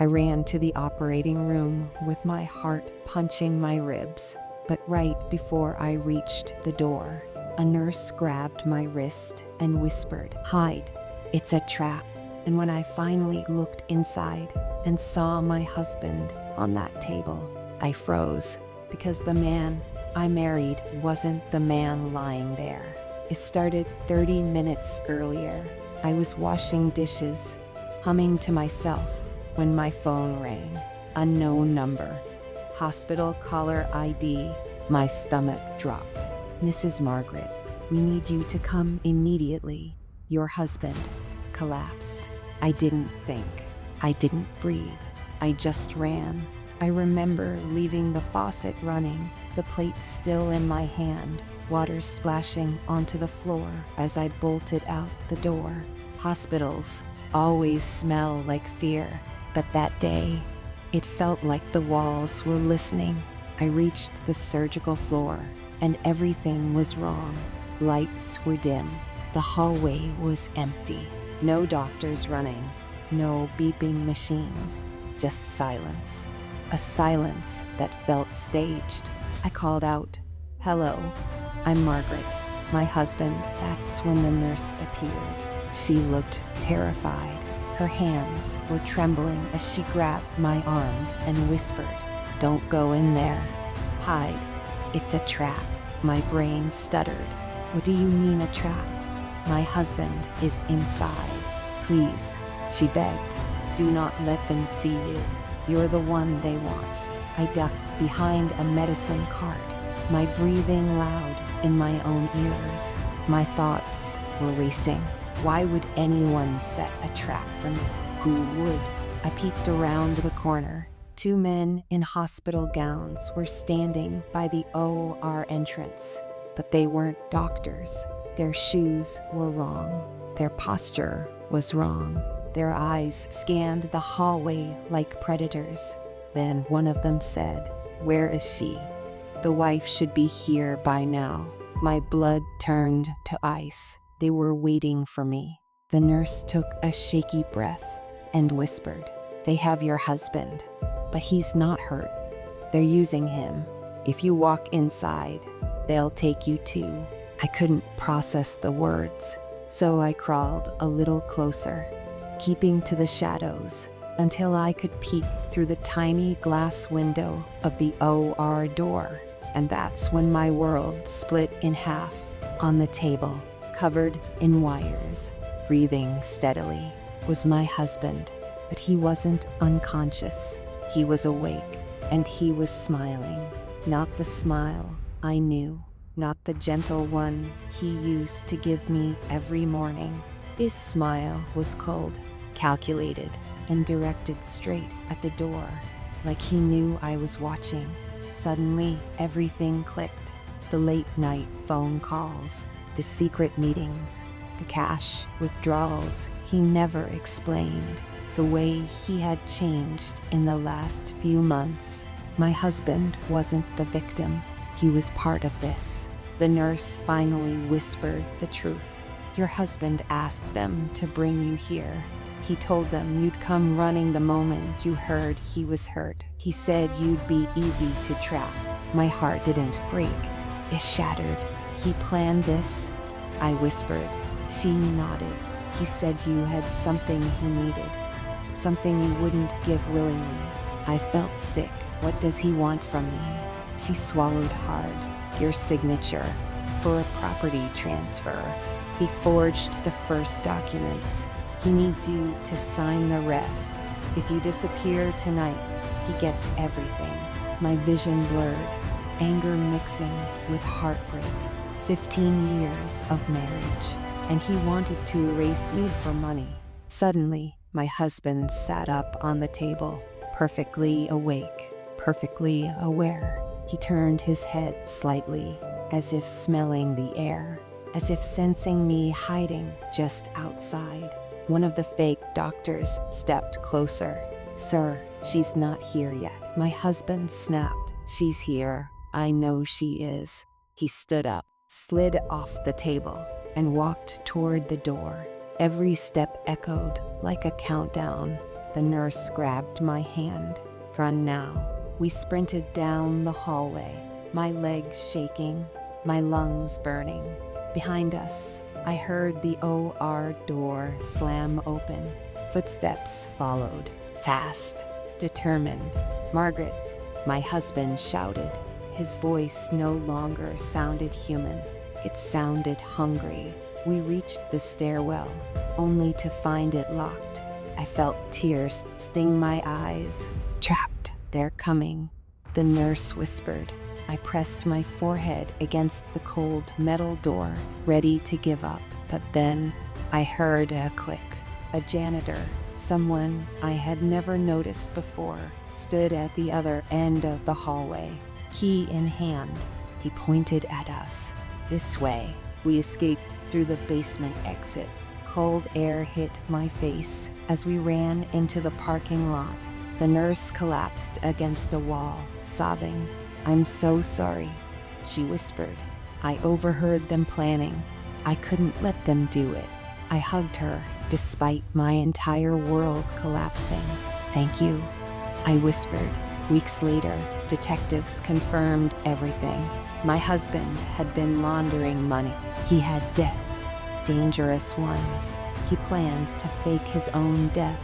I ran to the operating room with my heart punching my ribs. But right before I reached the door, a nurse grabbed my wrist and whispered, "Hide, it's a trap." And when I finally looked inside and saw my husband on that table, I froze, because the man I married wasn't the man lying there. It started 30 minutes earlier. I was washing dishes, humming to myself, when my phone rang. Unknown number. Hospital caller ID. My stomach dropped. "Mrs. Margaret, we need you to come immediately. Your husband collapsed." I didn't think. I didn't breathe. I just ran. I remember leaving the faucet running, the plate still in my hand, water splashing onto the floor as I bolted out the door. Hospitals always smell like fear, but that day, it felt like the walls were listening. I reached the surgical floor, and everything was wrong. Lights were dim. The hallway was empty. No doctors running. No beeping machines. Just silence. A silence that felt staged. I called out, "Hello, I'm Margaret, my husband." That's when the nurse appeared. She looked terrified. Her hands were trembling as she grabbed my arm and whispered, "Don't go in there. Hide. It's a trap." My brain stuttered. "What do you mean, a trap? My husband is inside. Please," she begged. "Do not let them see you. You're the one they want." I ducked behind a medicine cart, my breathing loud in my own ears. My thoughts were racing. Why would anyone set a trap for me? Who would? I peeked around the corner. 2 men in hospital gowns were standing by the OR entrance, but they weren't doctors. Their shoes were wrong. Their posture was wrong. Their eyes scanned the hallway like predators. Then one of them said, "Where is she? The wife should be here by now." My blood turned to ice. They were waiting for me. The nurse took a shaky breath and whispered, "They have your husband, but he's not hurt. They're using him. If you walk inside, they'll take you too." I couldn't process the words, so I crawled a little closer, keeping to the shadows until I could peek through the tiny glass window of the OR door. And that's when my world split in half. On the table, covered in wires, breathing steadily, was my husband. But he wasn't unconscious. He was awake, and he was smiling. Not the smile I knew, not the gentle one he used to give me every morning. His smile was cold, calculated, and directed straight at the door, like he knew I was watching. Suddenly, everything clicked. The late-night phone calls, the secret meetings, the cash withdrawals he never explained, the way he had changed in the last few months. My husband wasn't the victim. He was part of this. The nurse finally whispered the truth. "Your husband asked them to bring you here. He told them you'd come running the moment you heard he was hurt. He said you'd be easy to trap." My heart didn't break. It shattered. "He planned this?" I whispered. She nodded. "He said you had something he needed, something you wouldn't give willingly." I felt sick. "What does he want from me?" She swallowed hard. "Your signature for a property transfer. He forged the first documents. He needs you to sign the rest. If you disappear tonight, he gets everything." My vision blurred, anger mixing with heartbreak. 15 years of marriage, and he wanted to erase me for money. Suddenly, my husband sat up on the table, perfectly awake, perfectly aware. He turned his head slightly, as if smelling the air, as if sensing me hiding just outside. One of the fake doctors stepped closer. "Sir, she's not here yet." My husband snapped. "She's here. I know she is." He stood up, slid off the table, and walked toward the door. Every step echoed like a countdown. the nurse grabbed my hand. Run now. We sprinted down the hallway, my legs shaking, my lungs burning. Behind us, I heard the OR door slam open. Footsteps followed, fast, determined. "Margaret," my husband shouted. His voice no longer sounded human. It sounded hungry. We reached the stairwell, only to find it locked. I felt tears sting my eyes. "Trapped. They're coming," the nurse whispered. I pressed my forehead against the cold metal door, ready to give up. But then I heard a click. A janitor, someone I had never noticed before, stood at the other end of the hallway. Key in hand, he pointed at us. "This way." We escaped through the basement exit. Cold air hit my face as we ran into the parking lot. The nurse collapsed against a wall, sobbing. "I'm so sorry," she whispered. I overheard them planning. I couldn't let them do it. I hugged her, despite my entire world collapsing. "Thank you," I whispered. Weeks later, detectives confirmed everything. My husband had been laundering money. He had debts, dangerous ones. He planned to fake his own death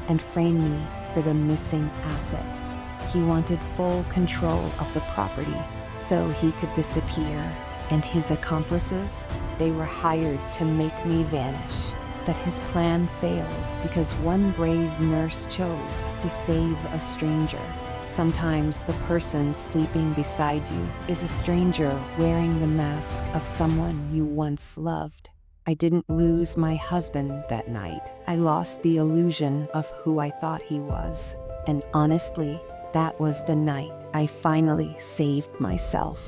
and frame me for the missing assets. He wanted full control of the property so he could disappear. And his accomplices, they were hired to make me vanish. But his plan failed because one brave nurse chose to save a stranger. Sometimes the person sleeping beside you is a stranger wearing the mask of someone you once loved. I didn't lose my husband that night. I lost the illusion of who I thought he was. And honestly, that was the night I finally saved myself.